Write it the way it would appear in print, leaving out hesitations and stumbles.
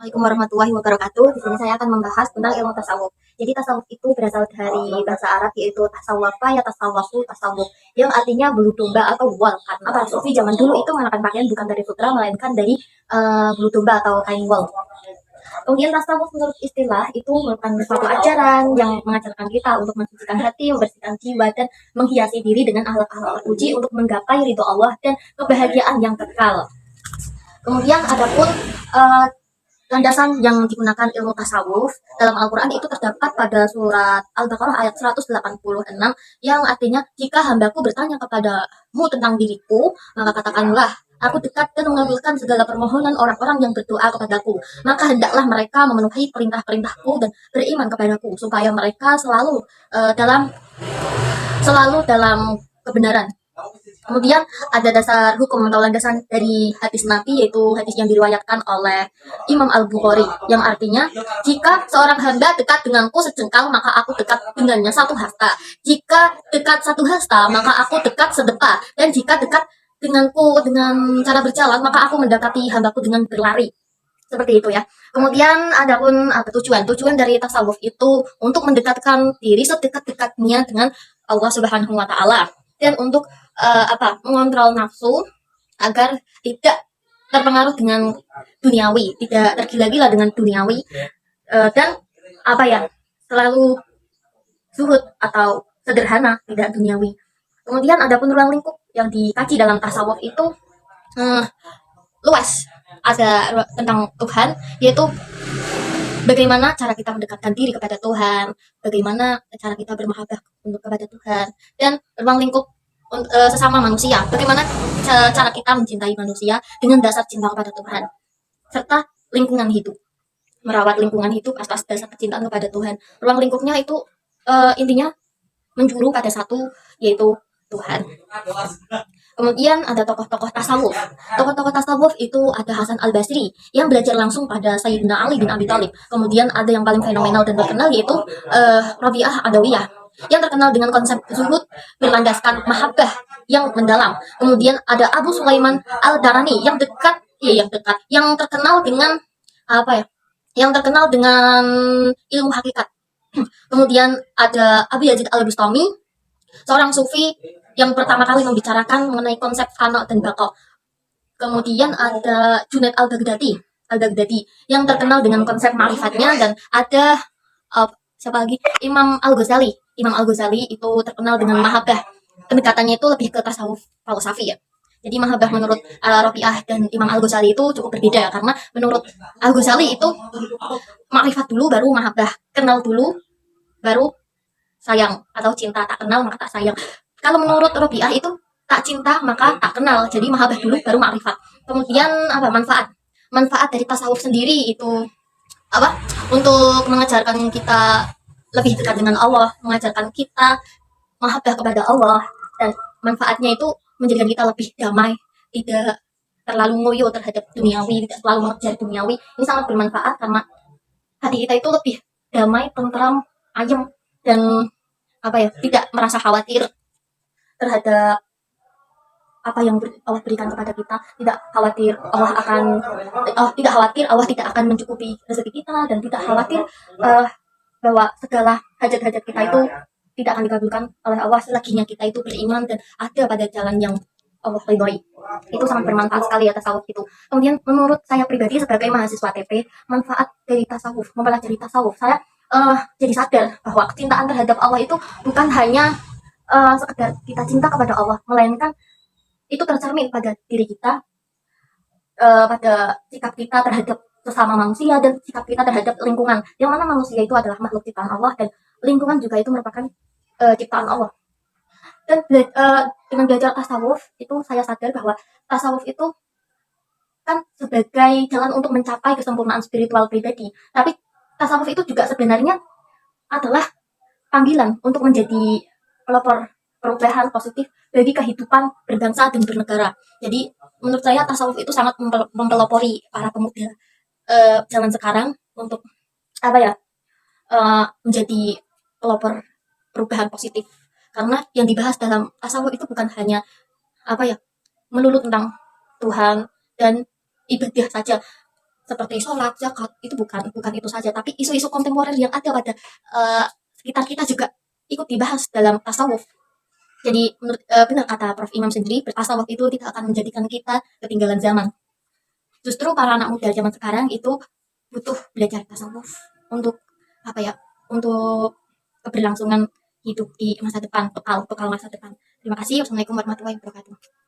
Assalamualaikum warahmatullahi wabarakatuh. Di sini saya akan membahas tentang ilmu tasawuf. Jadi tasawuf itu berasal dari bahasa Arab yaitu tasawwafa ya tasawwafu tasawuf yang artinya bulu domba atau wol. Karena para sufi zaman dulu itu mengenakan pakaian bukan dari sutra melainkan dari bulu domba atau kain wol. Kemudian tasawuf menurut istilah itu merupakan suatu ajaran yang mengajarkan kita untuk mensucikan hati, membersihkan jiwa dan menghiasi diri dengan akhlak-akhlak terpuji untuk menggapai ridho Allah dan kebahagiaan yang kekal. Kemudian adapun uh, landasan yang digunakan ilmu tasawuf dalam Al-Quran itu terdapat pada surat Al-Baqarah ayat 186 yang artinya jika hambaku bertanya kepadamu tentang diriku maka katakanlah aku dekat dan mengabulkan segala permohonan orang-orang yang berdoa kepadaku maka hendaklah mereka memenuhi perintah-perintahku dan beriman kepadaku supaya mereka selalu dalam kebenaran. Kemudian ada dasar hukum atau landasan dari hadis Nabi yaitu hadis yang diriwayatkan oleh Imam Al-Bukhari yang artinya jika seorang hamba dekat denganku sejengkal maka aku dekat dengannya satu hasta. Jika dekat satu hasta maka aku dekat sedepa dan jika dekat denganku dengan cara berjalan maka aku mendekati hambaku dengan berlari. Seperti itu ya. Kemudian adapun apa tujuan dari tasawuf itu untuk mendekatkan diri sedekat-dekatnya dengan Allah Subhanahu wa taala dan untuk mengontrol nafsu agar tidak terpengaruh dengan duniawi, tidak tergila-gila dengan duniawi dan selalu zuhud atau sederhana, tidak duniawi. Kemudian ada pun ruang lingkup yang dikaji dalam tasawuf itu luas, ada tentang Tuhan, yaitu bagaimana cara kita mendekatkan diri kepada Tuhan, bagaimana cara kita bermahabbah untuk kepada Tuhan, dan ruang lingkup sesama manusia, bagaimana cara kita mencintai manusia dengan dasar cinta kepada Tuhan, serta lingkungan hidup, merawat lingkungan hidup atas dasar kecintaan kepada Tuhan. Ruang lingkupnya itu intinya menjuru pada satu, yaitu Tuhan. Kemudian ada tokoh-tokoh tasawuf. Tokoh-tokoh tasawuf itu ada Hasan Al-Basri yang belajar langsung pada Sayyidina Ali bin Abi Thalib. Kemudian ada yang paling fenomenal dan terkenal yaitu Rabi'ah Adawiyah yang terkenal dengan konsep zuhud berlandaskan mahabbah yang mendalam. Kemudian ada Abu Sulaiman Al-Darani yang terkenal dengan Yang terkenal dengan ilmu hakikat. Kemudian ada Abu Yazid Al-Bustami, seorang sufi yang pertama kali membicarakan mengenai konsep fana dan baqa. Kemudian ada Junaid Al-Baghdadi yang terkenal dengan konsep ma'rifatnya, dan ada siapa lagi? Imam Al-Ghazali itu terkenal dengan mahabbah. Pendekatannya itu lebih ke tasawuf falsafi ya. Jadi mahabbah menurut Rabi'ah dan Imam Al-Ghazali itu cukup berbeda karena menurut Al-Ghazali itu ma'rifat dulu baru mahabbah, kenal dulu baru sayang, atau cinta, tak kenal maka tak sayang. Kalau menurut Rabi'ah itu tak cinta maka tak kenal, jadi mahabbah dulu baru ma'rifat. Kemudian manfaat dari tasawuf sendiri itu untuk mengajarkan kita lebih dekat dengan Allah, mengajarkan kita mahabbah kepada Allah, dan manfaatnya itu menjadikan kita lebih damai, tidak terlalu ngoyo terhadap duniawi, tidak selalu mengejar duniawi. Ini sangat bermanfaat karena hati kita itu lebih damai, tentram, ayem, dan tidak merasa khawatir terhadap apa yang Allah berikan kepada kita, tidak khawatir Allah tidak akan mencukupi rezeki kita, dan tidak khawatir bahwa segala hajat-hajat kita itu tidak akan dikabulkan oleh Allah selaginya kita itu beriman dan ada pada jalan yang Allah ridhoi. Itu sangat bermanfaat sekali ya tasawuf itu. Kemudian menurut saya pribadi sebagai mahasiswa TP, manfaat dari tasawuf, mempelajari tasawuf, saya jadi sadar bahwa kecintaan terhadap Allah itu bukan hanya sekedar kita cinta kepada Allah, melainkan itu tercermin pada diri kita, pada sikap kita terhadap sesama manusia dan sikap kita terhadap lingkungan, yang mana manusia itu adalah makhluk ciptaan Allah dan lingkungan juga itu merupakan ciptaan Allah. Dan dengan belajar tasawuf itu saya sadar bahwa tasawuf itu kan sebagai jalan untuk mencapai kesempurnaan spiritual pribadi, tapi tasawuf itu juga sebenarnya adalah panggilan untuk menjadi pelopor perubahan positif bagi kehidupan berbangsa dan bernegara. Jadi menurut saya tasawuf itu sangat mempelopori para pemuda zaman sekarang untuk menjadi pelopor perubahan positif. Karena yang dibahas dalam tasawuf itu bukan hanya melulu tentang Tuhan dan ibadah saja, seperti sholat, zakat, itu bukan itu saja, tapi isu-isu kontemporer yang ada pada sekitar kita juga ikut dibahas dalam tasawuf. Jadi benar kata Prof. Imam sendiri, bertasawuf itu tidak akan menjadikan kita ketinggalan zaman. Justru para anak muda zaman sekarang itu butuh belajar tasawuf untuk apa ya? Untuk keberlangsungan hidup di masa depan, bekal bekal masa depan. Terima kasih. Wassalamualaikum warahmatullahi wabarakatuh.